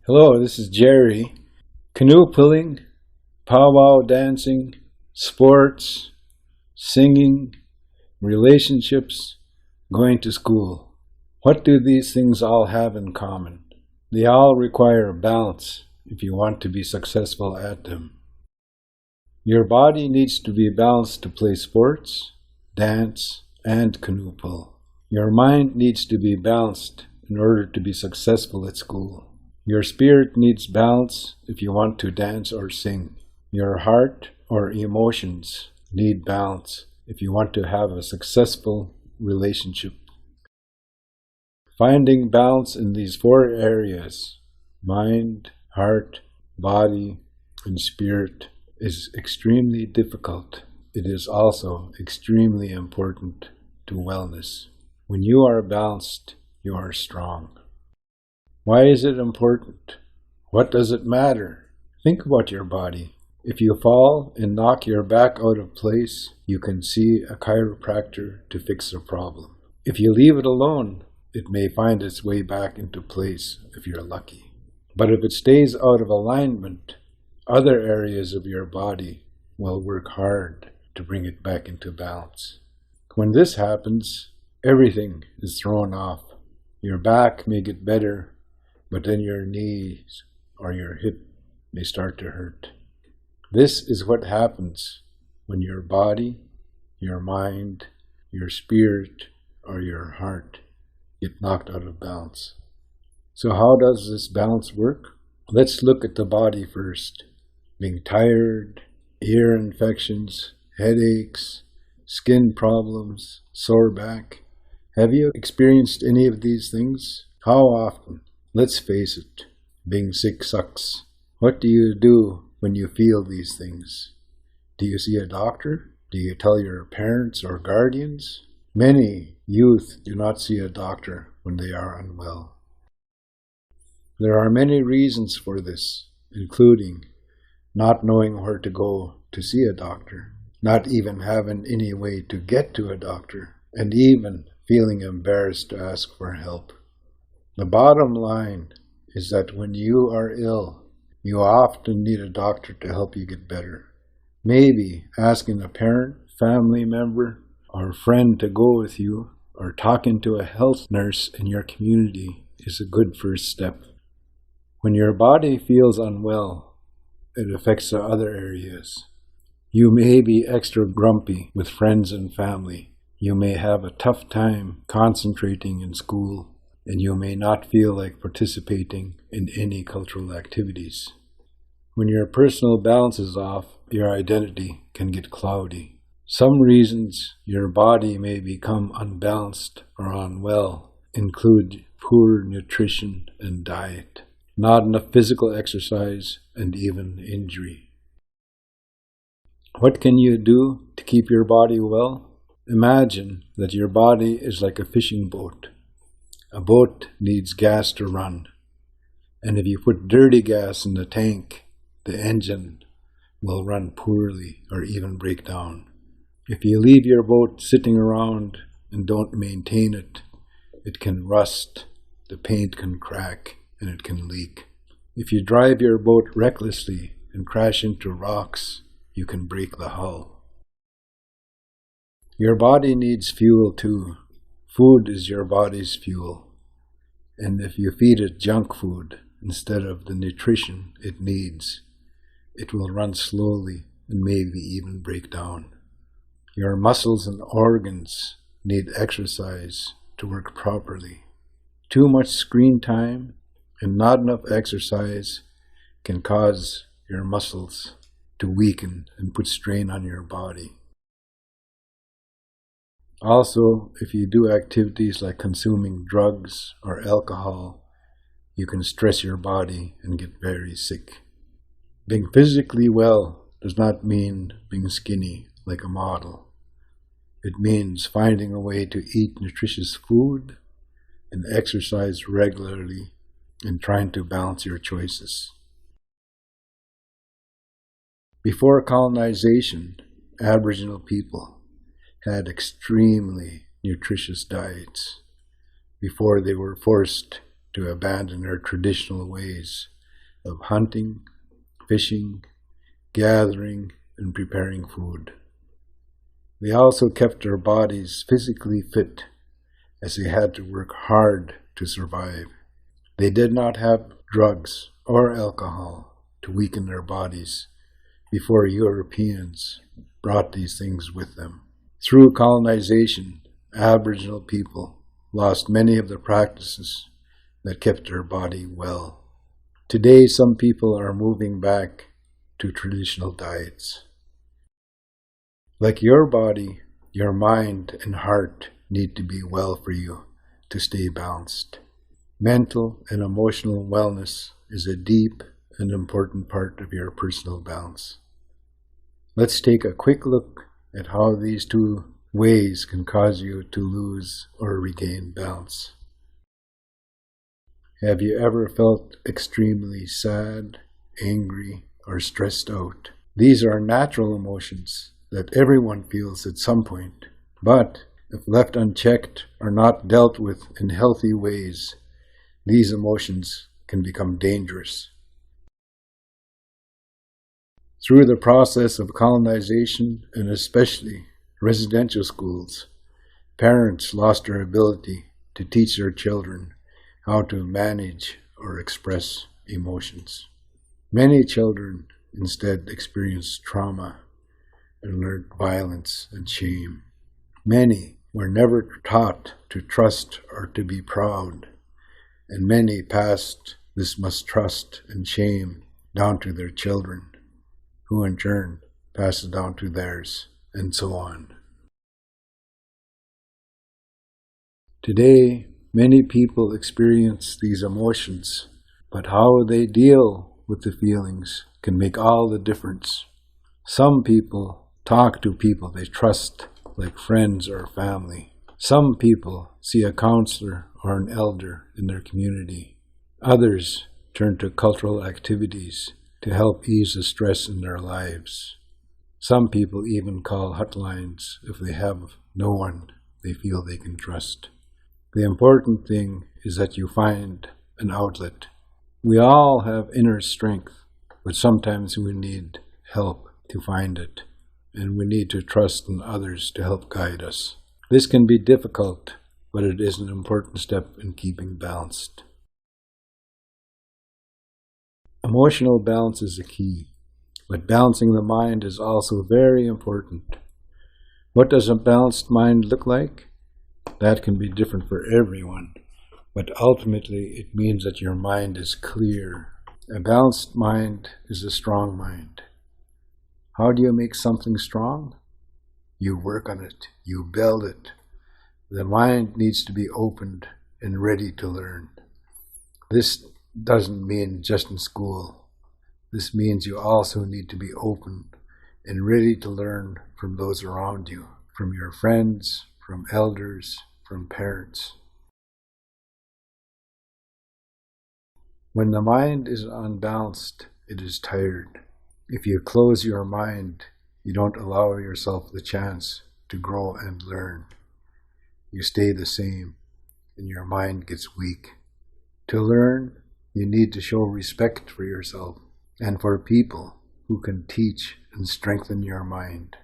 Hello, this is Gerry. Canoe pulling, powwow dancing, sports, singing, relationships, going to school. What do these things all have in common? They all require balance if you want to be successful at them. Your body needs to be balanced to play sports, dance, and canoe pull. Your mind needs to be balanced in order to be successful at school. Your spirit needs balance if you want to dance or sing. Your heart or emotions need balance if you want to have a successful relationship. Finding balance in these four areas, mind, heart, body, and spirit, is extremely difficult. It is also extremely important to wellness. When you are balanced, you are strong. Why is it important? What does it matter? Think about your body. If you fall and knock your back out of place, you can see a chiropractor to fix the problem. If you leave it alone, it may find its way back into place if you're lucky. But if it stays out of alignment, other areas of your body will work hard to bring it back into balance. When this happens, everything is thrown off. Your back may get better, but then your knees or your hip may start to hurt. This is what happens when your body, your mind, your spirit, or your heart get knocked out of balance. So how does this balance work? Let's look at the body first. Being tired, ear infections, headaches, skin problems, sore back. Have you experienced any of these things? How often? Let's face it, being sick sucks. What do you do when you feel these things? Do you see a doctor? Do you tell your parents or guardians? Many youth do not see a doctor when they are unwell. There are many reasons for this, including not knowing where to go to see a doctor, not even having any way to get to a doctor, and even feeling embarrassed to ask for help. The bottom line is that when you are ill, you often need a doctor to help you get better. Maybe asking a parent, family member, or friend to go with you, or talking to a health nurse in your community is a good first step. When your body feels unwell, it affects the other areas. You may be extra grumpy with friends and family. You may have a tough time concentrating in school, and you may not feel like participating in any cultural activities. When your personal balance is off, your identity can get cloudy. Some reasons your body may become unbalanced or unwell include poor nutrition and diet, not enough physical exercise, and even injury. What can you do to keep your body well? Imagine that your body is like a fishing boat. A boat needs gas to run, and if you put dirty gas in the tank, the engine will run poorly or even break down. If you leave your boat sitting around and don't maintain it, it can rust, the paint can crack, and it can leak. If you drive your boat recklessly and crash into rocks, you can break the hull. Your body needs fuel too. Food is your body's fuel, and if you feed it junk food instead of the nutrition it needs, it will run slowly and maybe even break down. Your muscles and organs need exercise to work properly. Too much screen time and not enough exercise can cause your muscles to weaken and put strain on your body. Also, if you do activities like consuming drugs or alcohol, you can stress your body and get very sick. Being physically well does not mean being skinny like a model. It means finding a way to eat nutritious food and exercise regularly and trying to balance your choices. Before colonization, Aboriginal people had extremely nutritious diets before they were forced to abandon their traditional ways of hunting, fishing, gathering, and preparing food. They also kept their bodies physically fit, as they had to work hard to survive. They did not have drugs or alcohol to weaken their bodies before Europeans brought these things with them. Through colonization, Aboriginal people lost many of the practices that kept their body well. Today, some people are moving back to traditional diets. Like your body, your mind and heart need to be well for you to stay balanced. Mental and emotional wellness is a deep and important part of your personal balance. Let's take a quick look at how these two ways can cause you to lose or regain balance. Have you ever felt extremely sad, angry, or stressed out? These are natural emotions that everyone feels at some point, but if left unchecked or not dealt with in healthy ways, these emotions can become dangerous. Through the process of colonization, and especially residential schools, parents lost their ability to teach their children how to manage or express emotions. Many children instead experience trauma and learned violence and shame. Many were never taught to trust or to be proud, and many passed this mistrust and shame down to their children, who in turn pass it down to theirs, and so on. Today, many people experience these emotions, but how they deal with the feelings can make all the difference. Some people talk to people they trust, like friends or family. Some people see a counselor or an elder in their community. Others turn to cultural activities to help ease the stress in their lives. Some people even call hotlines if they have no one they feel they can trust. The important thing is that you find an outlet. We all have inner strength, but sometimes we need help to find it, and we need to trust in others to help guide us. This can be difficult, but it is an important step in keeping balanced. Emotional balance is the key, but balancing the mind is also very important. What does a balanced mind look like? That can be different for everyone, but ultimately it means that your mind is clear. A balanced mind is a strong mind. How do you make something strong? You work on it. You build it. The mind needs to be opened and ready to learn. This doesn't mean just in school. This means you also need to be open and ready to learn from those around you, from your friends, from elders, from parents. When the mind is unbalanced, it is tired. If you close your mind, you don't allow yourself the chance to grow and learn. You stay the same, and your mind gets weak. To learn, you need to show respect for yourself and for people who can teach and strengthen your mind.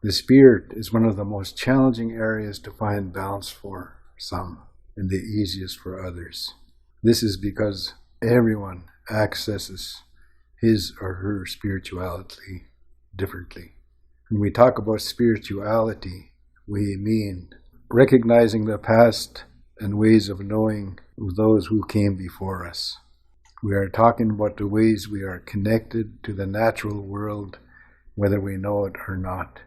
The spirit is one of the most challenging areas to find balance for some, and the easiest for others. This is because everyone accesses his or her spirituality differently. When we talk about spirituality, we mean recognizing the past and ways of knowing those who came before us. We are talking about the ways we are connected to the natural world, whether we know it or not.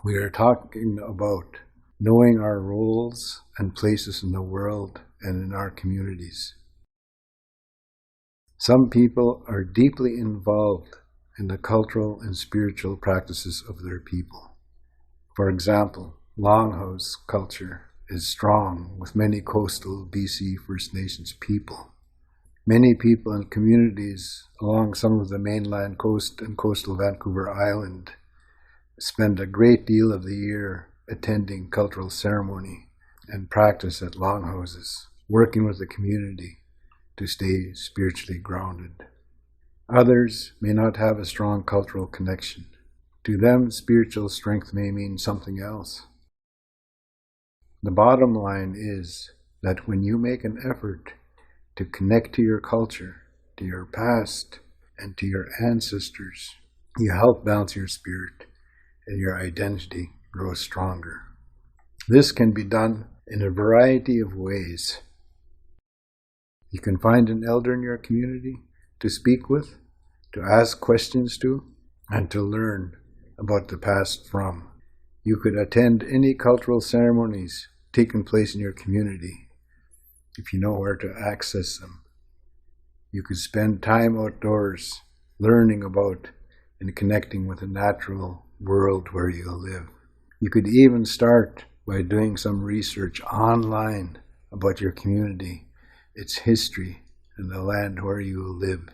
We are talking about knowing our roles and places in the world and in our communities. Some people are deeply involved in the cultural and spiritual practices of their people. For example, Longhouse culture is strong with many coastal BC First Nations people. Many people and communities along some of the mainland coast and coastal Vancouver Island spend a great deal of the year attending cultural ceremony and practice at longhouses, working with the community, to stay spiritually grounded. Others may not have a strong cultural connection. To them, spiritual strength may mean something else. The bottom line is that when you make an effort to connect to your culture, to your past, and to your ancestors, you help balance your spirit and your identity grows stronger. This can be done in a variety of ways. You can find an elder in your community to speak with, to ask questions to, and to learn about the past from. You could attend any cultural ceremonies taking place in your community if you know where to access them. You could spend time outdoors learning about and connecting with the natural world where you live. You could even start by doing some research online about your community, its history, and the land where you live.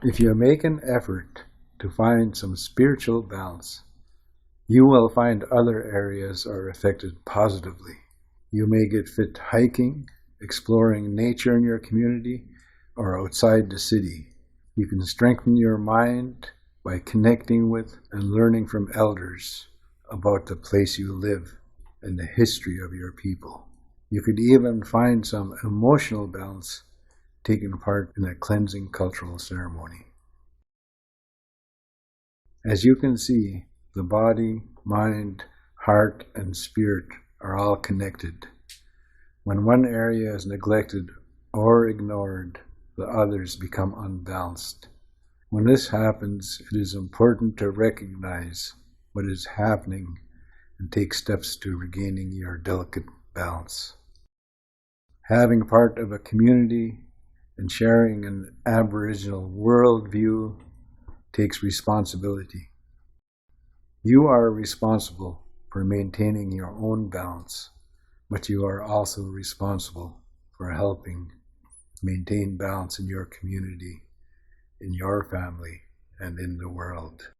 If you make an effort to find some spiritual balance, you will find other areas are affected positively. You may get fit hiking, exploring nature in your community, or outside the city. You can strengthen your mind by connecting with and learning from elders about the place you live and the history of your people. You could even find some emotional balance taking part in a cleansing cultural ceremony. As you can see, the body, mind, heart, and spirit are all connected. When one area is neglected or ignored, the others become unbalanced. When this happens, it is important to recognize what is happening and take steps to regaining your delicate balance. Having part of a community and sharing an Aboriginal worldview takes responsibility. You are responsible for maintaining your own balance, but you are also responsible for helping maintain balance in your community, in your family, and in the world.